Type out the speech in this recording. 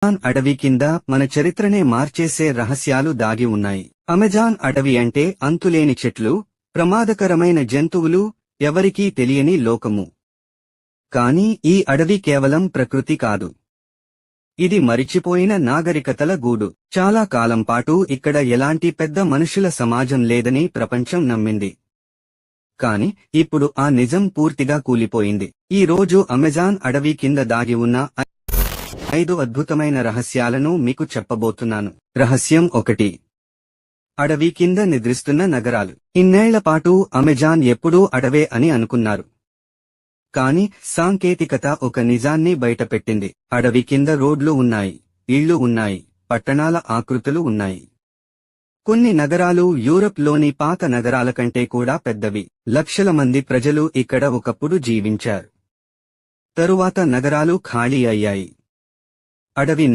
అడవి కింద మన చరిత్రనే మార్చేసే రహస్యాలు దాగి ఉన్నాయి. అమెజాన్ అడవి అంటే అంతులేని చెట్లు, ప్రమాదకరమైన జంతువులు, ఎవరికీ తెలియని లోకము. కానీ ఈ అడవి కేవలం ప్రకృతి కాదు. ఇది మరిచిపోయిన నాగరికతల గూడు. చాలా కాలం పాటు ఇక్కడ ఎలాంటి పెద్ద మనుషుల సమాజం లేదని ప్రపంచం నమ్మింది. కాని ఇప్పుడు ఆ నిజం పూర్తిగా కూలిపోయింది. ఈ రోజు అమెజాన్ అడవి కింద దాగి ఉన్న 5 అద్భుతమైన రహస్యాలను మీకు చెప్పబోతున్నాను. రహస్యం 1. అడవి కింద నిద్రిస్తున్న నగరాలు. ఇన్నేళ్లపాటు అమెజాన్ ఎప్పుడూ అడవే అని అనుకున్నారు. కాని సాంకేతికత ఒక నిజాన్ని బయటపెట్టింది. అడవి కింద రోడ్లు ఉన్నాయి, ఇళ్లు ఉన్నాయి, పట్టణాల ఆకృతులు ఉన్నాయి. కొన్ని నగరాలు యూరప్లోని పాత నగరాల కంటే కూడా పెద్దవి. లక్షల మంది ప్రజలు ఇక్కడ ఒకప్పుడు జీవించారు. తరువాత నగరాలు ఖాళీ అయ్యాయి. అడవి